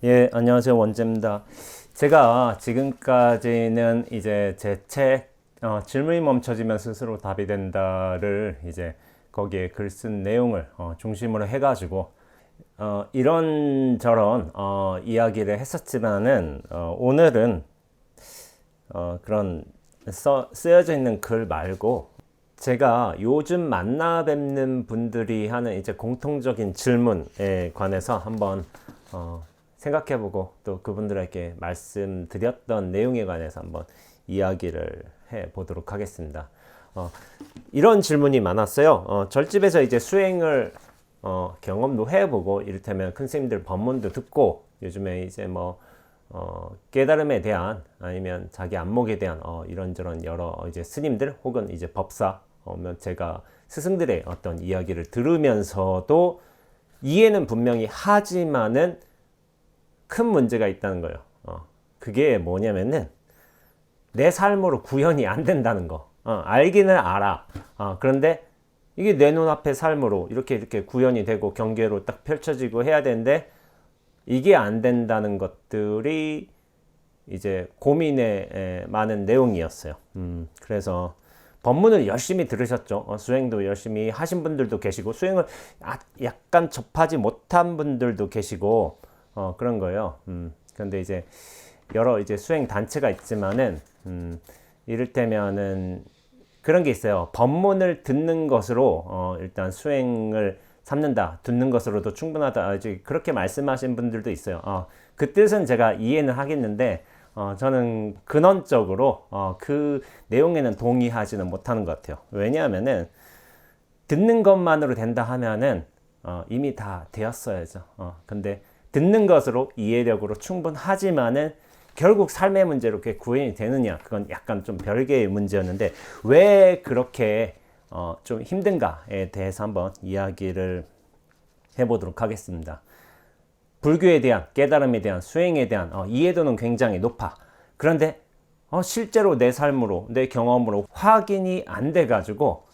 예, 안녕하세요. 원재입니다. 제가 지금까지는 이제 제 책, 질문이 멈춰지면 스스로 답이 된다를 이제 거기에 글 쓴 내용을 중심으로 해가지고, 이런저런, 이야기를 했었지만은, 오늘은, 그런 쓰여져 있는 글 말고, 제가 요즘 만나 뵙는 분들이 하는 이제 공통적인 질문에 관해서 한번 생각해보고 또 그분들에게 말씀드렸던 내용에 관해서 한번 이야기를 해보도록 하겠습니다. 이런 질문이 많았어요. 절집에서 이제 수행을 경험도 해보고 이를테면 큰 스님들 법문도 듣고 요즘에 이제 뭐 깨달음에 대한 아니면 자기 안목에 대한 이런저런 여러 이제 스님들 혹은 이제 법사 제가 스승들의 어떤 이야기를 들으면서도 이해는 분명히 하지만은 큰 문제가 있다는 거예요. 그게 뭐냐면은 내 삶으로 구현이 안 된다는 거. 알기는 알아. 그런데 이게 내 눈앞의 삶으로 이렇게 구현이 되고 경계로 딱 펼쳐지고 해야 되는데 이게 안 된다는 것들이 이제 고민의 많은 내용이었어요. 그래서 법문을 열심히 들으셨죠. 수행도 열심히 하신 분들도 계시고 수행을 약간 접하지 못한 분들도 계시고 그런 거예요. 그런데 이제 여러 이제 수행 단체가 있지만은 이를테면은 그런 게 있어요. 법문을 듣는 것으로 일단 수행을 삼는다, 듣는 것으로도 충분하다. 이제 그렇게 말씀하신 분들도 있어요. 그 뜻은 제가 이해는 하겠는데 저는 근원적으로 그 내용에는 동의하지는 못하는 것 같아요. 왜냐하면은 듣는 것만으로 된다 하면은 이미 다 되었어야죠. 근데 듣는 것으로 이해력으로 충분하지만은 결국 삶의 문제로 그게 구현이 되느냐 그건 약간 좀 별개의 문제였는데 왜 그렇게 좀 힘든가에 대해서 한번 이야기를 해보도록 하겠습니다. 불교에 대한 깨달음에 대한 수행에 대한 이해도는 굉장히 높아. 그런데 실제로 내 삶으로 내 경험으로 확인이 안 돼 가지고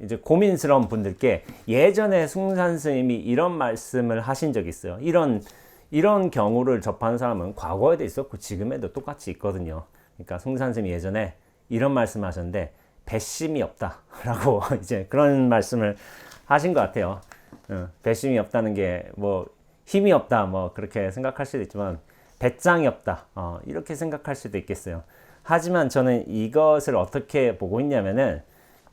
이제 고민스러운 분들께 예전에 숭산 스님이 이런 말씀을 하신 적이 있어요. 이런 경우를 접한 사람은 과거에도 있었고 지금에도 똑같이 있거든요. 그러니까 숭산 스님이 예전에 이런 말씀하셨는데 배심이 없다라고 이제 그런 말씀을 하신 것 같아요. 배심이 없다는 게 뭐 힘이 없다 뭐 그렇게 생각할 수도 있지만 배짱이 없다 이렇게 생각할 수도 있겠어요. 하지만 저는 이것을 어떻게 보고 있냐면은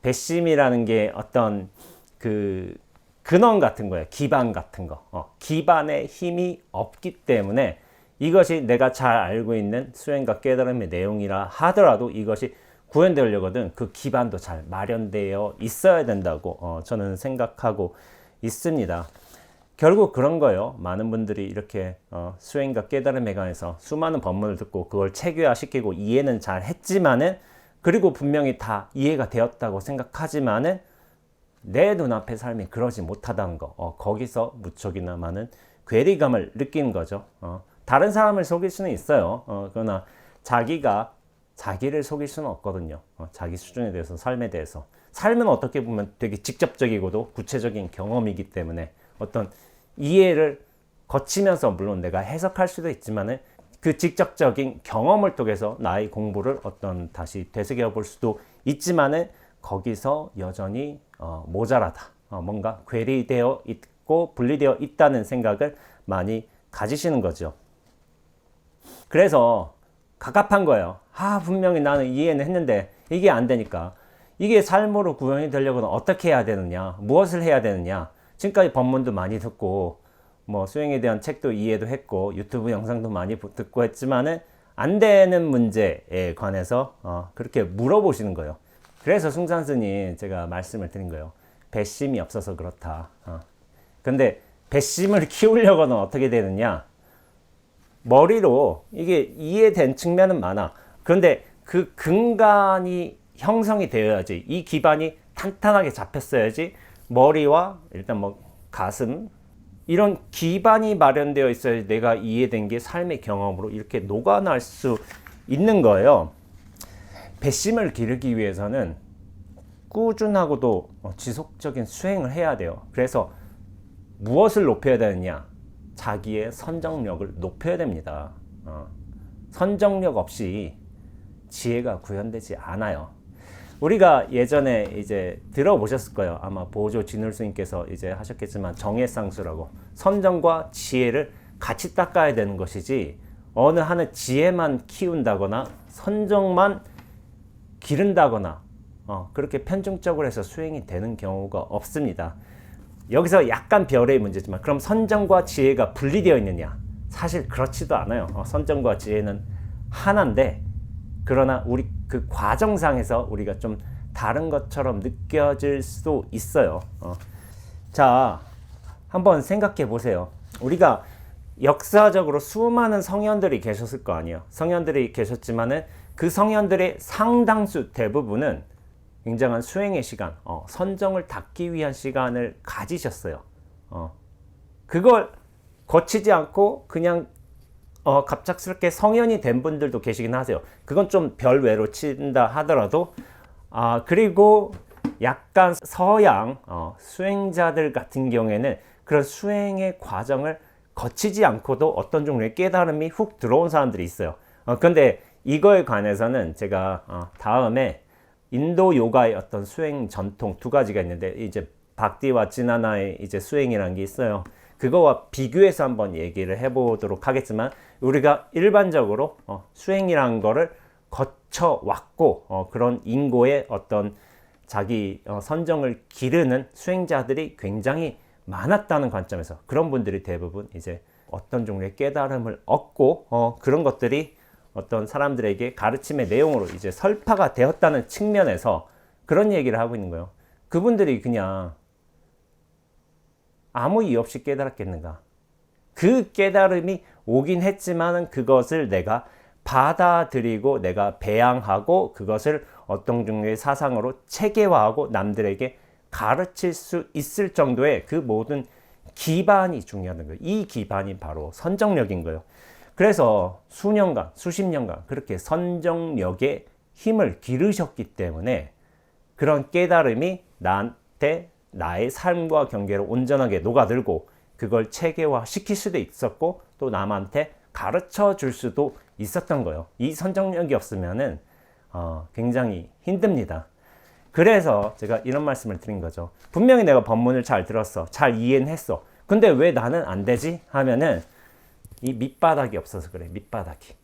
배심이라는 게 어떤 그 근원 같은 거예요. 기반 같은 거. 기반에 힘이 없기 때문에 이것이 내가 잘 알고 있는 수행과 깨달음의 내용이라 하더라도 이것이 구현되려거든 그 기반도 잘 마련되어 있어야 된다고 저는 생각하고 있습니다. 결국 그런 거예요. 많은 분들이 이렇게 수행과 깨달음에 관해서 수많은 법문을 듣고 그걸 체계화시키고 이해는 잘 했지만은 그리고 분명히 다 이해가 되었다고 생각하지만은 내 눈앞의 삶이 그러지 못하다는 거 거기서 무척이나 많은 괴리감을 느끼는 거죠. 다른 사람을 속일 수는 있어요. 그러나 자기가 자기를 속일 수는 없거든요. 자기 수준에 대해서 삶에 대해서 삶은 어떻게 보면 되게 직접적이고도 구체적인 경험이기 때문에 어떤 이해를 거치면서 물론 내가 해석할 수도 있지만은 그 직접적인 경험을 통해서 나의 공부를 어떤 다시 되새겨 볼 수도 있지만은 거기서 여전히 모자라다. 뭔가 괴리되어 있고 분리되어 있다는 생각을 많이 가지시는 거죠. 그래서 갑갑한 거예요. 분명히 나는 이해는 했는데 이게 안 되니까 이게 삶으로 구현이 되려면 어떻게 해야 되느냐, 무엇을 해야 되느냐. 지금까지 법문도 많이 듣고 뭐 수행에 대한 책도 이해도 했고 유튜브 영상도 많이 듣고 했지만은 안 되는 문제에 관해서 그렇게 물어보시는 거예요. 그래서 숭산 스님 제가 말씀을 드린 거예요. 배심이 없어서 그렇다. 근데 배심을 키우려고는 어떻게 되느냐? 머리로 이게 이해된 측면은 많아. 그런데 그 근간이 형성이 되어야지. 이 기반이 탄탄하게 잡혔어야지. 머리와 일단 뭐 가슴 이런 기반이 마련되어 있어야 내가 이해된 게 삶의 경험으로 이렇게 녹아날 수 있는 거예요. 배심을 기르기 위해서는 꾸준하고도 지속적인 수행을 해야 돼요. 그래서 무엇을 높여야 되느냐? 자기의 선정력을 높여야 됩니다. 선정력 없이 지혜가 구현되지 않아요. 우리가 예전에 이제 들어보셨을 거예요. 아마 보조 진울스님께서 이제 하셨겠지만 정해상수라고, 선정과 지혜를 같이 닦아야 되는 것이지 어느 하나 지혜만 키운다거나 선정만 기른다거나 그렇게 편중적으로 해서 수행이 되는 경우가 없습니다. 여기서 약간 별의 문제지만, 그럼 선정과 지혜가 분리되어 있느냐? 사실 그렇지도 않아요. 선정과 지혜는 하나인데, 그러나 우리 그 과정상에서 우리가 좀 다른 것처럼 느껴질 수도 있어요. 자, 한번 생각해 보세요. 우리가 역사적으로 수많은 성현들이 계셨을 거 아니에요. 성현들이 계셨지만은 그 성현들의 상당수 대부분은 굉장한 수행의 시간, 선정을 닦기 위한 시간을 가지셨어요. 그걸 거치지 않고 그냥 갑작스럽게 성현이 된 분들도 계시긴 하세요. 그건 좀 별외로 친다 하더라도, 그리고 약간 서양 수행자들 같은 경우에는 그런 수행의 과정을 거치지 않고도 어떤 종류의 깨달음이 훅 들어온 사람들이 있어요. 근데 이거에 관해서는 제가 다음에 인도 요가의 어떤 수행 전통 두 가지가 있는데, 이제 박디와 지나나의 이제 수행이라는 게 있어요. 그거와 비교해서 한번 얘기를 해보도록 하겠지만, 우리가 일반적으로 수행이라는 거를 거쳐왔고 그런 인고의 어떤 자기 선정을 기르는 수행자들이 굉장히 많았다는 관점에서, 그런 분들이 대부분 이제 어떤 종류의 깨달음을 얻고 그런 것들이 어떤 사람들에게 가르침의 내용으로 이제 설파가 되었다는 측면에서 그런 얘기를 하고 있는 거예요. 그분들이 그냥 아무 이유 없이 깨달았겠는가? 그 깨달음이 오긴 했지만은 그것을 내가 받아들이고 내가 배양하고 그것을 어떤 종류의 사상으로 체계화하고 남들에게 가르칠 수 있을 정도의 그 모든 기반이 중요한 거예요. 이 기반이 바로 선정력인 거예요. 그래서 수년간, 수십 년간 그렇게 선정력에 힘을 기르셨기 때문에 그런 깨달음이 나한테 나의 삶과 경계로 온전하게 녹아들고 그걸 체계화 시킬 수도 있었고 또 남한테 가르쳐 줄 수도 있었던 거예요. 이 선정력이 없으면은 굉장히 힘듭니다. 그래서 제가 이런 말씀을 드린 거죠. 분명히 내가 법문을 잘 들었어. 잘 이해는 했어. 근데 왜 나는 안 되지? 하면은 이 밑바닥이 없어서 그래. 밑바닥이.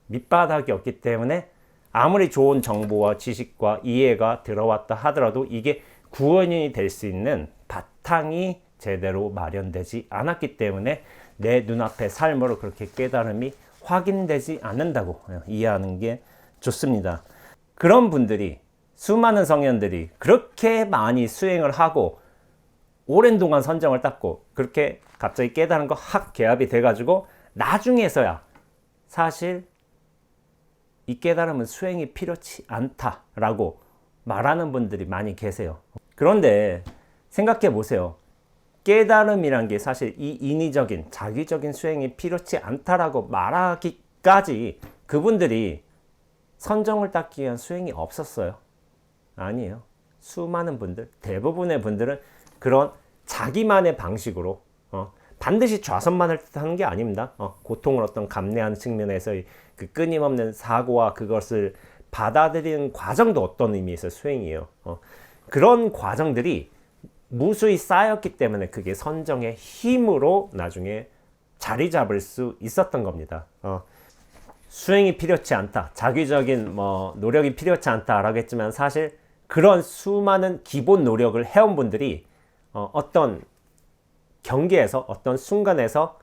밑바닥이 없기 때문에 아무리 좋은 정보와 지식과 이해가 들어왔다 하더라도 이게 구원이 될 수 있는 바탕이 제대로 마련되지 않았기 때문에 내 눈앞의 삶으로 그렇게 깨달음이 확인되지 않는다고 이해하는 게 좋습니다. 그런 분들이, 수많은 성현들이 그렇게 많이 수행을 하고 오랜 동안 선정을 닦고 그렇게 갑자기 깨달은 거 확 개합이 돼가지고 나중에서야 사실 이 깨달음은 수행이 필요치 않다라고 말하는 분들이 많이 계세요. 그런데 생각해 보세요. 깨달음이란 게 사실 이 인위적인 자기적인 수행이 필요치 않다라고 말하기까지 그분들이 선정을 닦기 위한 수행이 없었어요? 아니에요. 수많은 분들, 대부분의 분들은 그런 자기만의 방식으로 반드시 좌선만을 뜻하는 게 아닙니다. 고통을 어떤 감내하는 측면에서 그 끊임없는 사고와 그것을 받아들이는 과정도 어떤 의미에서 수행이에요. 그런 과정들이 무수히 쌓였기 때문에 그게 선정의 힘으로 나중에 자리 잡을 수 있었던 겁니다. 수행이 필요치 않다, 자기적인 노력이 필요치 않다라고 했지만 사실 그런 수많은 기본 노력을 해온 분들이 어떤 경계에서 어떤 순간에서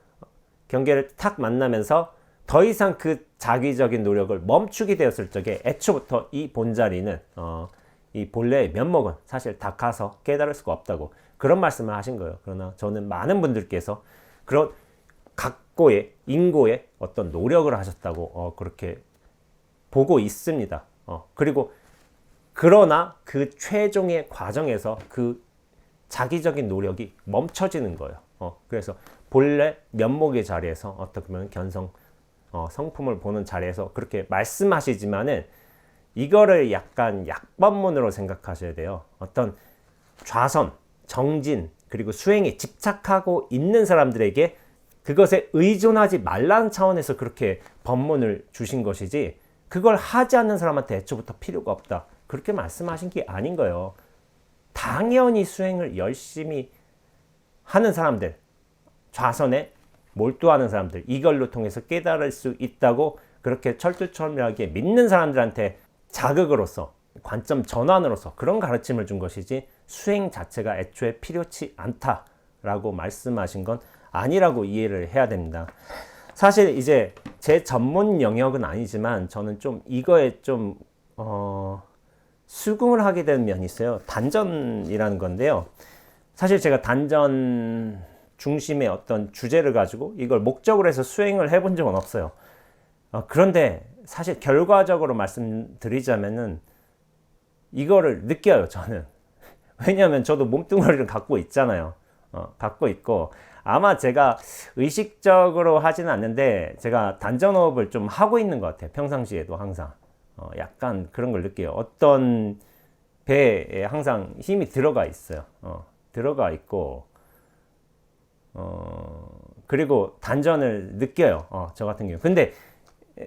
경계를 탁 만나면서 더 이상 그 자기적인 노력을 멈추게 되었을 적에 애초부터 이 본자리는 이 본래의 면목은 사실 닦아서 깨달을 수가 없다고 그런 말씀을 하신 거예요. 그러나 저는 많은 분들께서 그런 각고의 인고의 어떤 노력을 하셨다고 그렇게 보고 있습니다. 그리고 그러나 그 최종의 과정에서 그 자기적인 노력이 멈춰지는 거예요. 그래서 본래 면목의 자리에서 어떻게 보면 견성 성품을 보는 자리에서 그렇게 말씀하시지만은 이거를 약간 약법문으로 생각하셔야 돼요. 어떤 좌선, 정진, 그리고 수행에 집착하고 있는 사람들에게 그것에 의존하지 말라는 차원에서 그렇게 법문을 주신 것이지 그걸 하지 않는 사람한테 애초부터 필요가 없다. 그렇게 말씀하신 게 아닌 거예요. 당연히 수행을 열심히 하는 사람들, 좌선에 몰두하는 사람들, 이걸로 통해서 깨달을 수 있다고 그렇게 철두철미하게 믿는 사람들한테 자극으로서, 관점 전환으로서 그런 가르침을 준 것이지 수행 자체가 애초에 필요치 않다라고 말씀하신 건 아니라고 이해를 해야 됩니다. 사실 이제 제 전문 영역은 아니지만 저는 좀 이거에 좀 수긍을 하게 되는 면이 있어요. 단전이라는 건데요. 사실 제가 단전 중심의 어떤 주제를 가지고 이걸 목적으로 해서 수행을 해본 적은 없어요. 그런데 사실 결과적으로 말씀드리자면은 이거를 느껴요, 저는. 왜냐하면 저도 몸뚱아리를 갖고 있잖아요. 갖고 있고 아마 제가 의식적으로 하지는 않는데 제가 단전호흡을 좀 하고 있는 것 같아요. 평상시에도 항상 약간 그런 걸 느껴요. 어떤 배에 항상 힘이 들어가 있어요. 들어가 있고 그리고 단전을 느껴요. 저 같은 경우. 근데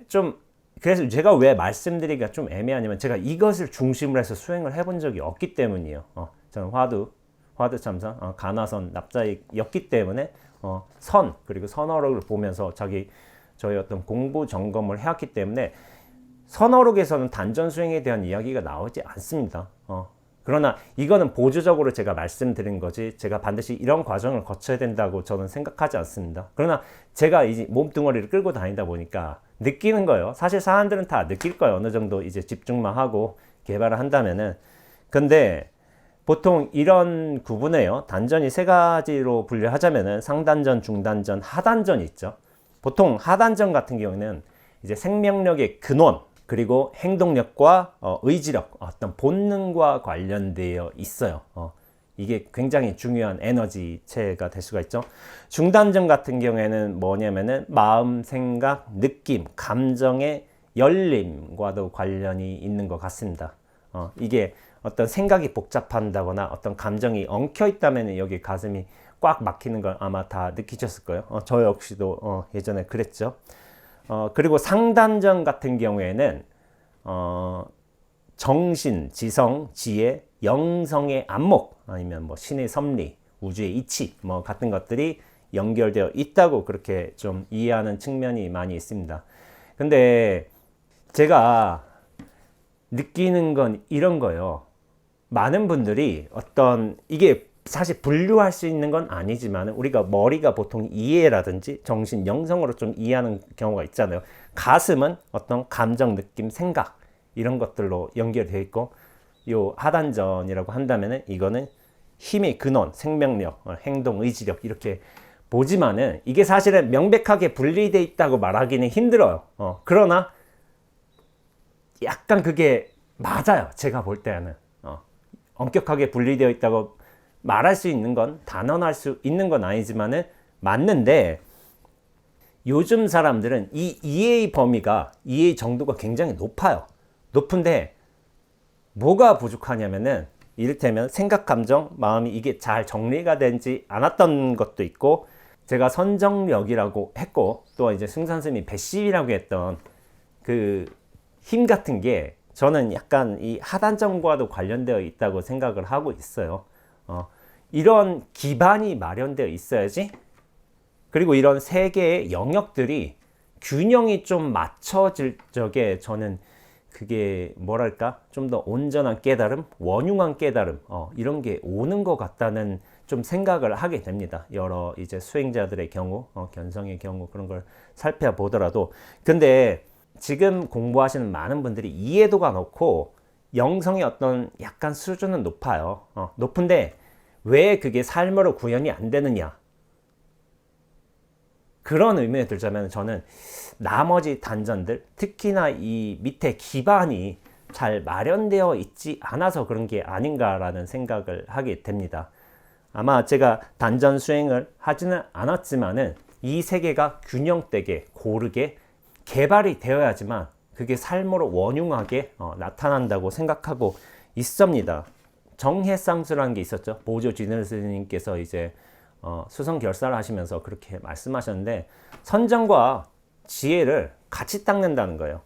좀 그래서 제가 왜 말씀드리기가 좀 애매하냐면 제가 이것을 중심으로 해서 수행을 해본 적이 없기 때문이에요. 저는 화두 참선, 가나선, 납자익이었기 때문에 선 그리고 선어록을 보면서 저희 어떤 공부 점검을 해왔기 때문에 선어록에서는 단전 수행에 대한 이야기가 나오지 않습니다. 그러나 이거는 보조적으로 제가 말씀드린 거지 제가 반드시 이런 과정을 거쳐야 된다고 저는 생각하지 않습니다. 그러나 제가 이제 몸뚱어리를 끌고 다니다 보니까 느끼는 거예요. 사실 사람들은 다 느낄 거예요. 어느 정도 이제 집중만 하고 개발을 한다면은. 근데 보통 이런 구분해요. 단전이 세 가지로 분류하자면은 상단전, 중단전, 하단전이 있죠. 보통 하단전 같은 경우는 이제 생명력의 근원 그리고 행동력과 의지력, 어떤 본능과 관련되어 있어요. 이게 굉장히 중요한 에너지체가 될 수가 있죠. 중단전 같은 경우에는 뭐냐면은 마음, 생각, 느낌, 감정의 열림과도 관련이 있는 것 같습니다. 이게 어떤 생각이 복잡한다거나 어떤 감정이 엉켜 있다면 여기 가슴이 꽉 막히는 걸 아마 다 느끼셨을 거예요. 저 역시도 예전에 그랬죠. 그리고 상단전 같은 경우에는 정신, 지성, 지혜, 영성의 안목 아니면 뭐 신의 섭리, 우주의 이치 뭐 같은 것들이 연결되어 있다고 그렇게 좀 이해하는 측면이 많이 있습니다. 근데 제가 느끼는 건 이런 거예요. 많은 분들이 어떤 이게 사실 분류할 수 있는 건 아니지만 우리가 머리가 보통 이해라든지 정신, 영성으로 좀 이해하는 경우가 있잖아요. 가슴은 어떤 감정, 느낌, 생각 이런 것들로 연결되어 있고 요 하단전이라고 한다면은 이거는 힘의 근원, 생명력, 행동, 의지력 이렇게 보지만은 이게 사실은 명백하게 분리되어 있다고 말하기는 힘들어요. 그러나 약간 그게 맞아요. 제가 볼 때는 엄격하게 분리되어 있다고 말할 수 있는 건 단언할 수 있는 건 아니지만은 맞는데 요즘 사람들은 이 이해의 범위가 이해의 정도가 굉장히 높아요. 높은데 뭐가 부족하냐면은 이를테면 생각, 감정, 마음이 이게 잘 정리가 되지 않았던 것도 있고 제가 선정력이라고 했고 또 이제 승산스님이 배심이라고 했던 그 힘 같은 게 저는 약간 이 하단전과도 관련되어 있다고 생각을 하고 있어요. 이런 기반이 마련되어 있어야지 그리고 이런 세 개의 영역들이 균형이 좀 맞춰질 적에 저는 그게 뭐랄까 좀 더 온전한 깨달음, 원흉한 깨달음 이런 게 오는 것 같다는 좀 생각을 하게 됩니다. 여러 이제 수행자들의 경우, 견성의 경우 그런 걸 살펴보더라도 근데 지금 공부하시는 많은 분들이 이해도가 높고 영성의 어떤 약간 수준은 높아요. 높은데 왜 그게 삶으로 구현이 안 되느냐 그런 의미에 들자면 저는 나머지 단전들 특히나 이 밑에 기반이 잘 마련되어 있지 않아서 그런 게 아닌가라는 생각을 하게 됩니다. 아마 제가 단전 수행을 하지는 않았지만은 이 세 개가 균형되게 고르게 개발이 되어야지만 그게 삶으로 원흉하게 나타난다고 생각하고 있습니다. 정해쌍수라는 게 있었죠. 보조 진을 스님께서 이제 수성결사를 하시면서 그렇게 말씀하셨는데, 선정과 지혜를 같이 닦는다는 거예요.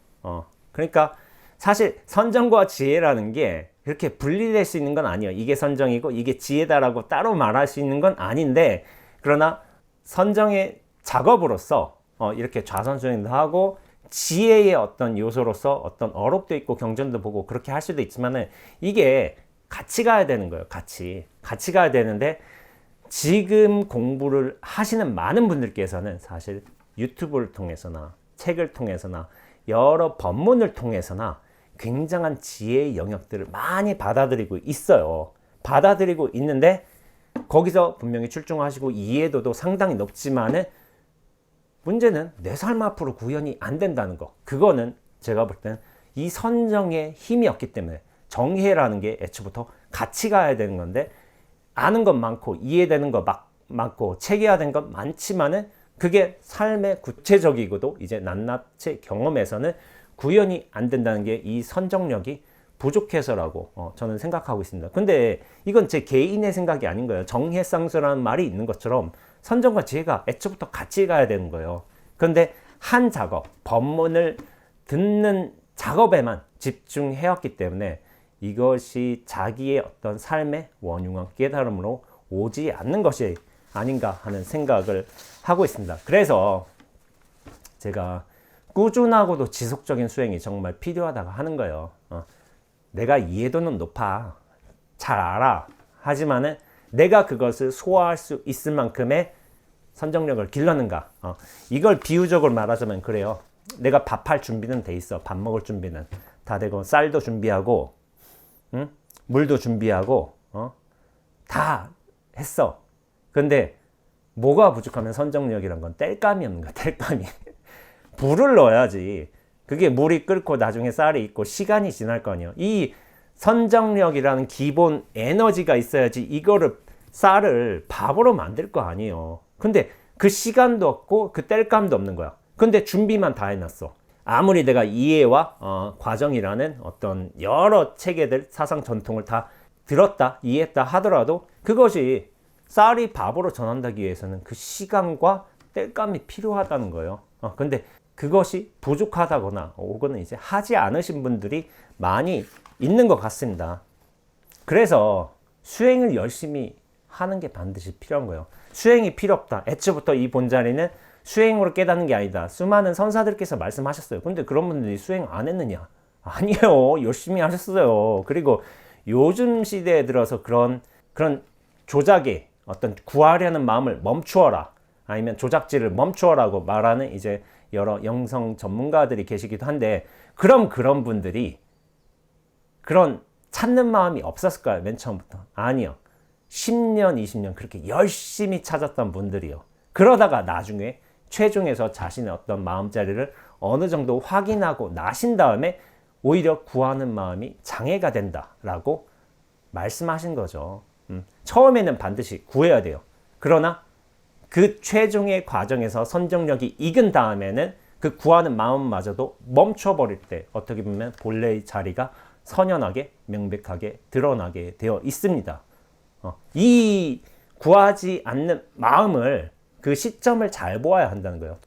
그러니까 사실 선정과 지혜라는 게 그렇게 분리될 수 있는 건 아니에요. 이게 선정이고 이게 지혜다라고 따로 말할 수 있는 건 아닌데, 그러나 선정의 작업으로서 이렇게 좌선수행도 하고 지혜의 어떤 요소로서 어떤 어록도 있고 경전도 보고 그렇게 할 수도 있지만은, 이게 같이 가야 되는 거예요. 같이 가야 되는데, 지금 공부를 하시는 많은 분들께서는 사실 유튜브를 통해서나 책을 통해서나 여러 법문을 통해서나 굉장한 지혜의 영역들을 많이 받아들이고 있어요. 받아들이고 있는데 거기서 분명히 출중하시고 이해도도 상당히 높지만은, 문제는 내 삶 앞으로 구현이 안 된다는 거. 그거는 제가 볼 때는 이 선정의 힘이 없기 때문에, 정해라는 게 애초부터 같이 가야 되는 건데, 아는 것 많고 이해되는 것 많고 체계화된 것 많지만은 그게 삶의 구체적이고도 이제 낱낱이 경험에서는 구현이 안 된다는 게 이 선정력이 부족해서라고 저는 생각하고 있습니다. 근데 이건 제 개인의 생각이 아닌 거예요. 정해상수라는 말이 있는 것처럼 선정과 지혜가 애초부터 같이 가야 되는 거예요. 그런데 한 작업, 법문을 듣는 작업에만 집중해왔기 때문에 이것이 자기의 어떤 삶의 원흉한 깨달음으로 오지 않는 것이 아닌가 하는 생각을 하고 있습니다. 그래서 제가 꾸준하고도 지속적인 수행이 정말 필요하다고 하는 거예요. 내가 이해도는 높아, 잘 알아, 하지만은 내가 그것을 소화할 수 있을 만큼의 선정력을 길렀는가. 이걸 비유적으로 말하자면 그래요. 내가 밥할 준비는 돼 있어. 밥 먹을 준비는 다 되고, 쌀도 준비하고, 물도 준비하고, 다 했어. 근데 뭐가 부족하면 선정력이란 건 땔감이 없는 거야. 땔감이. 불을 넣어야지. 그게 물이 끓고 나중에 쌀이 있고 시간이 지날 거 아니에요. 이 선정력이라는 기본 에너지가 있어야지 이거를, 쌀을 밥으로 만들 거 아니에요. 근데 그 시간도 없고 그 땔감도 없는 거야. 근데 준비만 다 해놨어. 아무리 내가 이해와 과정이라는 어떤 여러 체계들, 사상 전통을 다 들었다, 이해했다 하더라도 그것이 쌀이 밥으로 전환하기 위해서는 그 시간과 땔감이 필요하다는 거예요. 근데 그것이 부족하다거나 혹은 이제 하지 않으신 분들이 많이 있는 것 같습니다. 그래서 수행을 열심히 하는 게 반드시 필요한 거예요. 수행이 필요 없다. 애초부터 이 본자리는 수행으로 깨닫는 게 아니다. 수많은 선사들께서 말씀하셨어요. 근데 그런 분들이 수행 안 했느냐? 아니에요. 열심히 하셨어요. 그리고 요즘 시대에 들어서 그런 조작에 어떤 구하려는 마음을 멈추어라, 아니면 조작질을 멈추어라고 말하는 이제 여러 영성 전문가들이 계시기도 한데, 그런 분들이 그런 찾는 마음이 없었을까요? 맨 처음부터? 아니요. 10년, 20년 그렇게 열심히 찾았던 분들이요. 그러다가 나중에 최종에서 자신의 어떤 마음자리를 어느 정도 확인하고 나신 다음에 오히려 구하는 마음이 장애가 된다라고 말씀하신 거죠. 처음에는 반드시 구해야 돼요. 그러나 그 최종의 과정에서 선정력이 익은 다음에는 그 구하는 마음마저도 멈춰버릴 때 어떻게 보면 본래의 자리가 선연하게 명백하게 드러나게 되어 있습니다. 이 구하지 않는 마음을, 그 시점을 잘 보아야 한다는 거예요.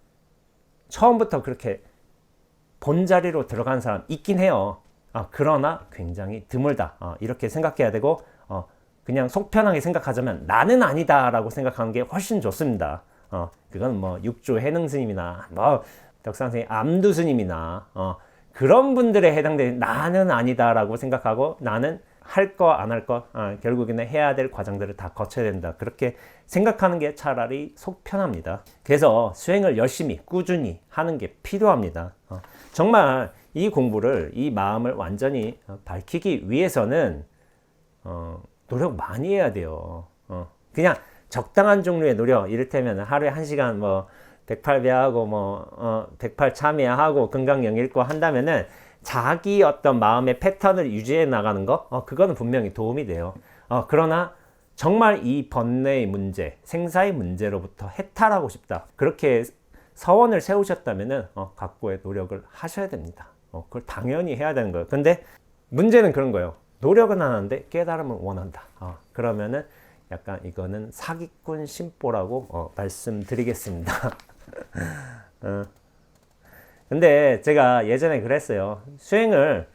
처음부터 그렇게 본자리로 들어간 사람 있긴 해요. 그러나 굉장히 드물다. 이렇게 생각해야 되고, 그냥 속 편하게 생각하자면 나는 아니다 라고 생각하는 게 훨씬 좋습니다. 그건 뭐 육조 해능 스님이나 뭐 덕산생의 암두 스님이나 그런 분들에 해당되는 나는 아니다 라고 생각하고, 나는 할 거 안 할 거 결국에는 해야 될 과정들을 다 거쳐야 된다, 그렇게 생각하는 게 차라리 속 편합니다. 그래서 수행을 열심히 꾸준히 하는 게 필요합니다. 정말 이 공부를, 이 마음을 완전히 밝히기 위해서는 노력 많이 해야 돼요. 그냥 적당한 종류의 노력, 이를테면 하루에 1시간 뭐 108배하고 108 참여하고 금강경 읽고 한다면은 자기 어떤 마음의 패턴을 유지해 나가는 거, 그거는 분명히 도움이 돼요. 그러나 정말 이 번뇌의 문제, 생사의 문제로부터 해탈하고 싶다, 그렇게 서원을 세우셨다면은 각고의 노력을 하셔야 됩니다. 그걸 당연히 해야 되는 거예요. 근데 문제는 그런 거예요. 노력은 하는데 깨달음을 원한다. 그러면은 약간 이거는 사기꾼 심보라고 말씀드리겠습니다. 근데 제가 예전에 그랬어요. 수행을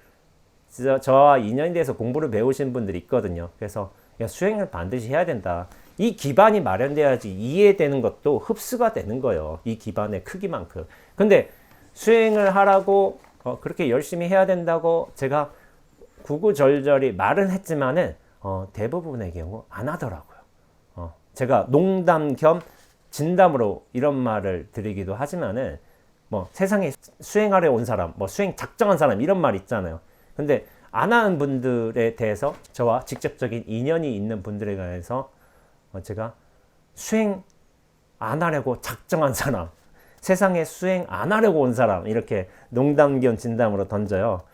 저와 인연이 돼서 공부를 배우신 분들이 있거든요. 그래서 야, 수행을 반드시 해야 된다. 이 기반이 마련돼야지 이해되는 것도 흡수가 되는 거예요. 이 기반의 크기만큼. 근데 수행을 하라고 그렇게 열심히 해야 된다고 제가 구구절절히 말은 했지만은 대부분의 경우 안 하더라고요. 제가 농담 겸 진담으로 이런 말을 드리기도 하지만은 뭐 세상에 수행하려 온 사람, 뭐 수행 작정한 사람 이런 말 있잖아요. 근데 안 하는 분들에 대해서 저와 직접적인 인연이 있는 분들에 관해서 제가 수행 안 하려고 작정한 사람, 세상에 수행 안 하려고 온 사람 이렇게 농담 겸 진담으로 던져요.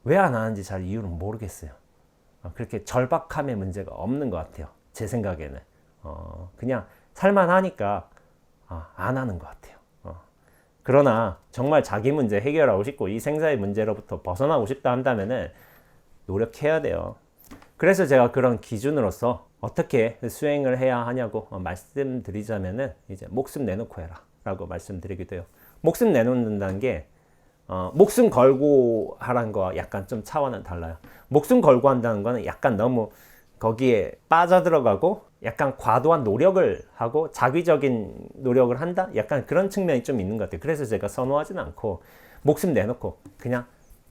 왜 안 하는지 잘 이유는 모르겠어요. 그렇게 절박함의 문제가 없는 것 같아요. 제 생각에는 그냥 살만하니까 안 하는 것 같아요. 그러나 정말 자기 문제 해결하고 싶고 이 생사의 문제로부터 벗어나고 싶다 한다면은 노력해야 돼요. 그래서 제가 그런 기준으로서 어떻게 수행을 해야 하냐고 말씀드리자면은 이제 목숨 내놓고 해라 라고 말씀드리기도 해요. 목숨 내놓는다는 게 목숨 걸고 하라는 거와 약간 좀 차원은 달라요. 목숨 걸고 한다는 거는 약간 너무 거기에 빠져들어가고 약간 과도한 노력을 하고 자기적인 노력을 한다? 약간 그런 측면이 좀 있는 것 같아요. 그래서 제가 선호하지는 않고 목숨 내놓고 그냥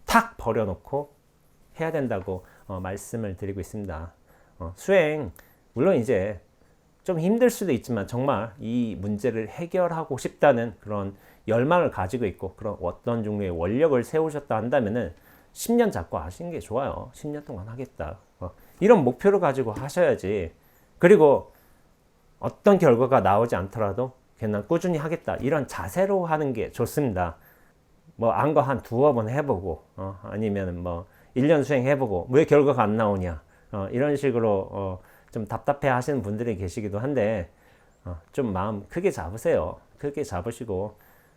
탁 버려놓고 해야 된다고 말씀을 드리고 있습니다. 수행 물론 이제 좀 힘들 수도 있지만 정말 이 문제를 해결하고 싶다는 그런 열망을 가지고 있고 그런 어떤 종류의 원력을 세우셨다 한다면은 10년 잡고 하시는 게 좋아요. 10년 동안 하겠다. 이런 목표를 가지고 하셔야지. 그리고 어떤 결과가 나오지 않더라도 그냥 꾸준히 하겠다. 이런 자세로 하는 게 좋습니다. 뭐 안 거 한 두어 번 해보고 아니면 뭐 1년 수행해보고 왜 결과가 안 나오냐. 이런 식으로 좀 답답해 하시는 분들이 계시기도 한데 좀 마음 크게 잡으세요. 크게 잡으시고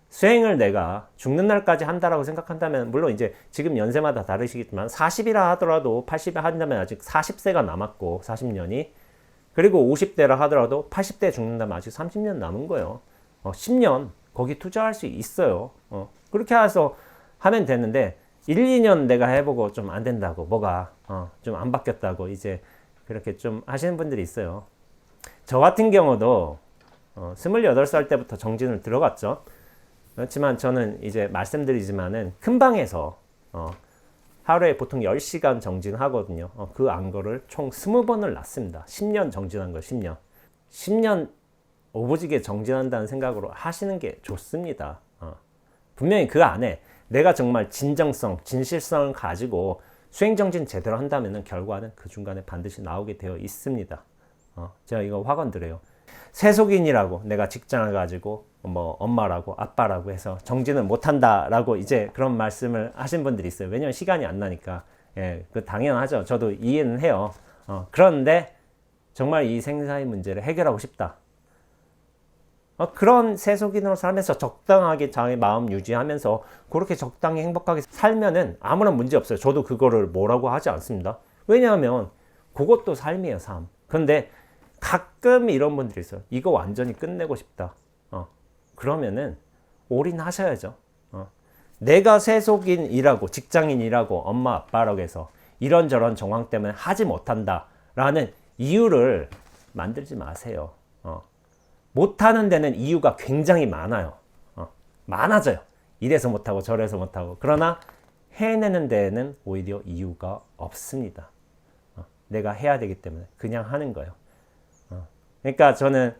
수행을 내가 죽는 날까지 한다라고 생각한다면 물론 이제 지금 연세마다 다르시겠지만 40이라 하더라도 80이 한다면 아직 40세가 남았고 40년이 그리고 50대라 하더라도 80대 죽는다면 아직 30년 남은 거예요. 10년 거기 투자할 수 있어요. 그렇게 해서 하면 되는데 1, 2년 내가 해보고 좀 안 된다고 뭐가 좀 안 바뀌었다고 이제 그렇게 좀 하시는 분들이 있어요. 저 같은 경우도 28살 때부터 정진을 들어갔죠. 그렇지만 저는 이제 말씀드리지만은 큰 방에서 하루에 보통 10시간 정진하거든요. 그 안거를 총 20번을 놨습니다. 10년 정진한 거 10년. 10년 오버지게 정진한다는 생각으로 하시는 게 좋습니다. 분명히 그 안에 내가 정말 진정성, 진실성을 가지고 수행정진 제대로 한다면 결과는 그 중간에 반드시 나오게 되어 있습니다. 제가 이거 확언드려요. 세속인이라고 내가 직장을 가지고 뭐 엄마라고 아빠라고 해서 정진을 못한다라고 이제 그런 말씀을 하신 분들이 있어요. 왜냐면 시간이 안 나니까. 예, 그 당연하죠. 저도 이해는 해요. 그런데 정말 이 생사의 문제를 해결하고 싶다. 그런 세속인으로 살면서 적당하게 자기 마음 유지하면서 그렇게 적당히 행복하게 살면은 아무런 문제 없어요. 저도 그거를 뭐라고 하지 않습니다. 왜냐하면 그것도 삶이에요, 삶. 그런데 가끔 이런 분들이 있어요. 이거 완전히 끝내고 싶다. 그러면은 올인하셔야죠. 내가 세속인이라고 직장인이라고 엄마 아빠라고 해서 이런저런 정황 때문에 하지 못한다라는 이유를 만들지 마세요. 못하는 데는 이유가 굉장히 많아요. 많아져요. 이래서 못하고 저래서 못하고. 그러나 해내는 데는 오히려 이유가 없습니다. 내가 해야 되기 때문에 그냥 하는 거예요. 그러니까 저는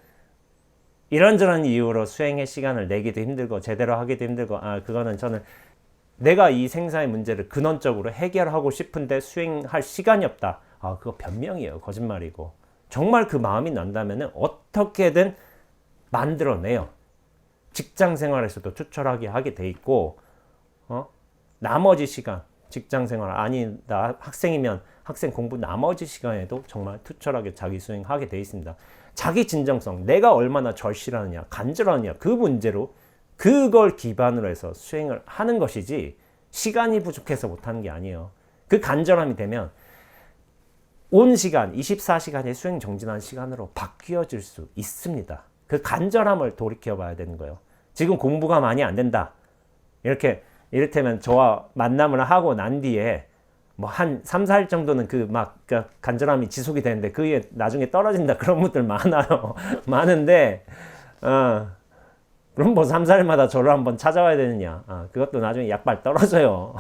이런저런 이유로 수행의 시간을 내기도 힘들고 제대로 하기도 힘들고 그거는 저는 내가 이 생사의 문제를 근원적으로 해결하고 싶은데 수행할 시간이 없다. 그거 변명이에요. 거짓말이고. 정말 그 마음이 난다면 어떻게든 만들어내요. 직장 생활에서도 투철하게 하게 돼 있고 나머지 시간 직장 생활 아니다 학생이면 학생 공부 나머지 시간에도 정말 투철하게 자기 수행하게 돼 있습니다. 자기 진정성, 내가 얼마나 절실하느냐, 간절하느냐 그 문제로 그걸 기반으로 해서 수행을 하는 것이지 시간이 부족해서 못하는 게 아니에요. 그 간절함이 되면 온 시간 24시간의 수행 정진한 시간으로 바뀌어질 수 있습니다. 그 간절함을 돌이켜 봐야 되는 거예요. 지금 공부가 많이 안 된다. 이렇게 이를테면 저와 만남을 하고 난 뒤에 뭐 한 3, 4일 정도는 그 간절함이 지속이 되는데 그 이후에 나중에 떨어진다 그런 분들 많아요. 많은데 그럼 뭐 3, 4일마다 저를 한번 찾아와야 되느냐. 그것도 나중에 약발 떨어져요.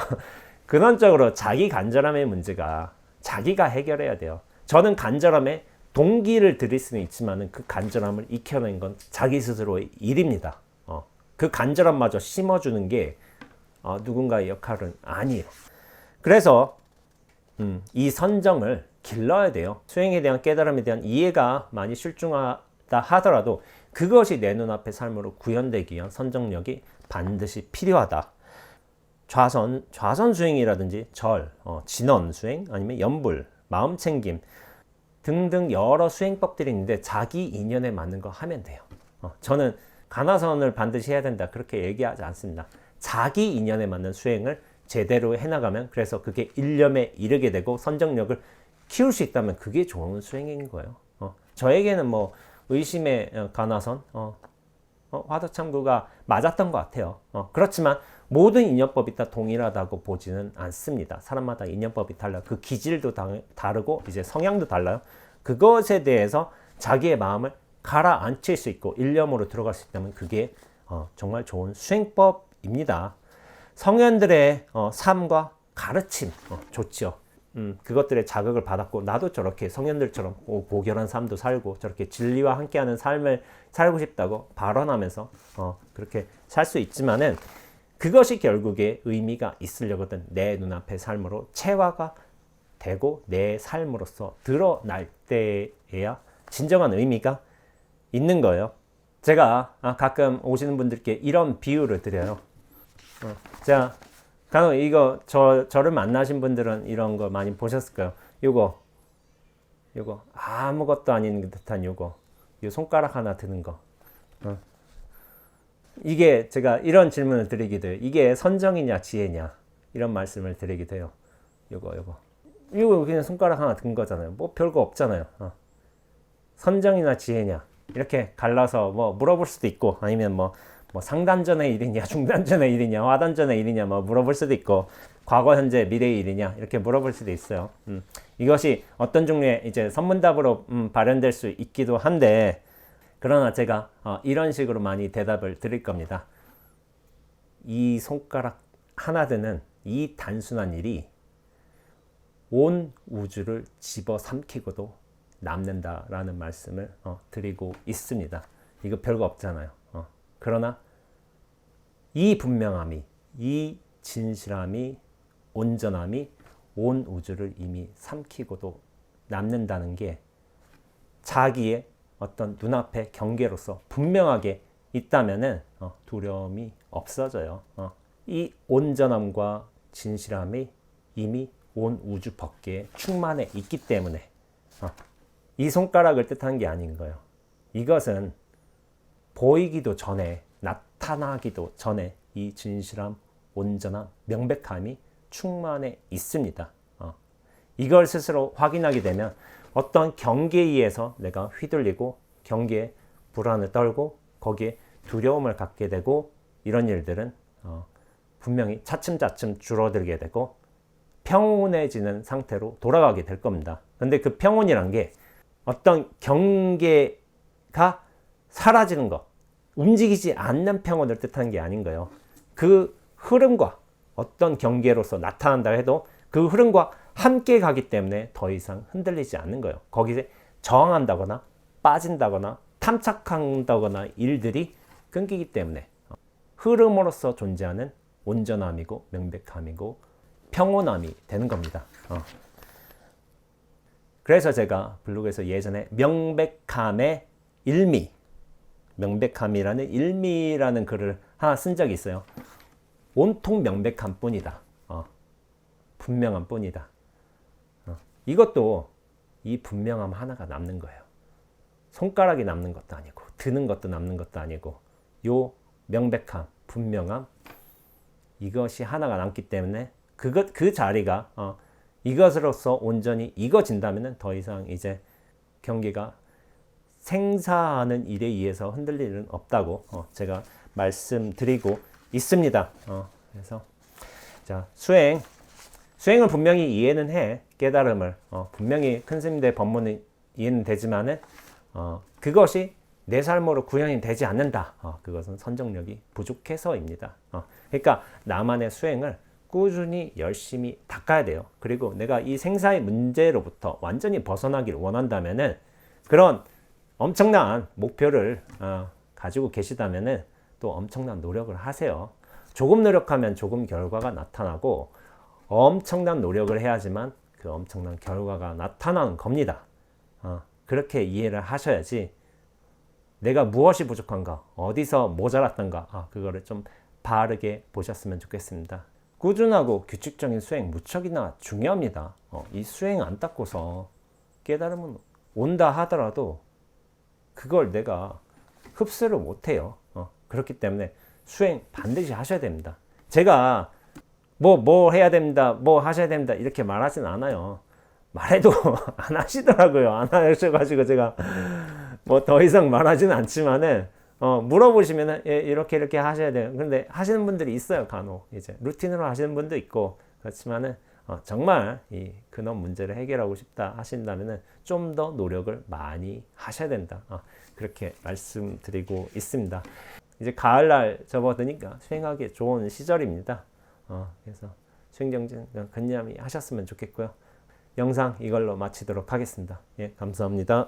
근원적으로 자기 간절함의 문제가 자기가 해결해야 돼요. 저는 간절함에 동기를 드릴 수는 있지만 그 간절함을 익혀낸 건 자기 스스로의 일입니다. 그 간절함마저 심어주는 게 누군가의 역할은 아니에요. 그래서 이 선정을 길러야 돼요. 수행에 대한 깨달음에 대한 이해가 많이 실중하다 하더라도 그것이 내 눈앞의 삶으로 구현되기 위한 선정력이 반드시 필요하다. 좌선 수행이라든지 절, 진언 수행, 아니면 염불, 마음챙김 등등 여러 수행법들이 있는데 자기 인연에 맞는 거 하면 돼요. 저는 가나선을 반드시 해야 된다 그렇게 얘기하지 않습니다. 자기 인연에 맞는 수행을 제대로 해나가면 그래서 그게 일념에 이르게 되고 선정력을 키울 수 있다면 그게 좋은 수행인 거예요. 저에게는 뭐 의심의 가나선, 화두참구가 맞았던 것 같아요. 그렇지만 모든 인연법이 다 동일하다고 보지는 않습니다. 사람마다 인연법이 달라요. 그 기질도 다르고 이제 성향도 달라요. 그것에 대해서 자기의 마음을 가라앉힐 수 있고 일념으로 들어갈 수 있다면 그게 정말 좋은 수행법입니다. 성현들의 삶과 가르침 좋죠. 그것들의 자극을 받았고 나도 저렇게 성현들처럼 고결한 삶도 살고 저렇게 진리와 함께하는 삶을 살고 싶다고 발언하면서 그렇게 살 수 있지만은 그것이 결국에 의미가 있으려거든 내 눈앞의 삶으로 체화가 되고 내 삶으로서 드러날 때에야 진정한 의미가 있는 거예요. 제가 가끔 오시는 분들께 이런 비유를 드려요. 자, 간혹 이거 저를 만나신 분들은 이런 거 많이 보셨을 거예요. 요거 아무것도 아닌 듯한 요거 요 손가락 하나 드는 거. 이게 제가 이런 질문을 드리기도 해요. 이게 선정이냐 지혜냐 이런 말씀을 드리기도 해요. 요거 그냥 손가락 하나 든 거잖아요. 뭐 별거 없잖아요. 선정이나 지혜냐 이렇게 갈라서 뭐 물어볼 수도 있고 아니면 뭐 상단전의 일이냐 중단전의 일이냐 하단전의 일이냐 뭐 물어볼 수도 있고 과거 현재 미래의 일이냐 이렇게 물어볼 수도 있어요. 이것이 어떤 종류의 이제 선문답으로 발현될 수 있기도 한데 그러나 제가 이런 식으로 많이 대답을 드릴 겁니다. 이 손가락 하나 드는 이 단순한 일이 온 우주를 집어삼키고도 남는다라는 말씀을 드리고 있습니다. 이거 별거 없잖아요. 그러나 이 분명함이, 이 진실함이, 온전함이 온 우주를 이미 삼키고도 남는다는 게 자기의 어떤 눈앞의 경계로서 분명하게 있다면은 두려움이 없어져요. 이 온전함과 진실함이 이미 온 우주 밖에 충만해 있기 때문에 이 손가락을 뜻하는 게 아닌 거예요. 이것은 보이기도 전에 나타나기도 전에 이 진실함, 온전함, 명백함이 충만해 있습니다. 이걸 스스로 확인하게 되면 어떤 경계에 의해서 내가 휘둘리고 경계에 불안을 떨고 거기에 두려움을 갖게 되고 이런 일들은 분명히 차츰차츰 줄어들게 되고 평온해지는 상태로 돌아가게 될 겁니다. 그런데 그 평온이란 게 어떤 경계가 사라지는 것, 움직이지 않는 평온을 뜻하는 게 아닌 거예요. 그 흐름과 어떤 경계로서 나타난다 해도 그 흐름과 함께 가기 때문에 더 이상 흔들리지 않는 거예요. 거기서 저항한다거나 빠진다거나 탐착한다거나 일들이 끊기기 때문에 흐름으로서 존재하는 온전함이고 명백함이고 평온함이 되는 겁니다. 그래서 제가 블로그에서 예전에 명백함의 일미, 명백함이라는 일미라는 글을 하나 쓴 적이 있어요. 온통 명백함 뿐이다. 분명함 뿐이다. 이것도 이 분명함 하나가 남는 거예요. 손가락이 남는 것도 아니고 드는 것도 남는 것도 아니고 요 명백함, 분명함 이것이 하나가 남기 때문에 그 자리가 이것으로서 온전히 익어진다면 더 이상 이제 경기가 생사하는 일에 의해서 흔들릴 일은 없다고 제가 말씀드리고 있습니다. 그래서 자, 수행을 분명히 이해는 해. 깨달음을 분명히 큰 스님들의 법문은 이해는 되지만은 그것이 내 삶으로 구현이 되지 않는다. 그것은 선정력이 부족해서입니다. 그러니까 나만의 수행을 꾸준히 열심히 닦아야 돼요. 그리고 내가 이 생사의 문제로부터 완전히 벗어나기를 원한다면은 그런 엄청난 목표를 가지고 계시다면은 또 엄청난 노력을 하세요. 조금 노력하면 조금 결과가 나타나고 엄청난 노력을 해야지만 그 엄청난 결과가 나타나는 겁니다. 그렇게 이해를 하셔야지 내가 무엇이 부족한가, 어디서 모자랐던가 그거를 좀 바르게 보셨으면 좋겠습니다. 꾸준하고 규칙적인 수행 무척이나 중요합니다. 이 수행 안 닦고서 깨달음은 온다 하더라도 그걸 내가 흡수를 못해요. 그렇기 때문에 수행 반드시 하셔야 됩니다. 제가 뭐 해야 됩니다, 뭐 하셔야 됩니다 이렇게 말하진 않아요. 말해도 안 하시더라고요. 안 하셔가지고 제가 뭐 더 이상 말하지는 않지만은 물어보시면은 예, 이렇게 하셔야 돼요. 근데 하시는 분들이 있어요. 간혹 이제 루틴으로 하시는 분도 있고 그렇지만은 정말 이 근원 문제를 해결하고 싶다 하신다면은 좀 더 노력을 많이 하셔야 된다. 그렇게 말씀드리고 있습니다. 이제 가을날 접어드니까 수행하기 좋은 시절입니다. 그래서 수행정진 근념히 하셨으면 좋겠고요. 영상 이걸로 마치도록 하겠습니다. 예, 감사합니다.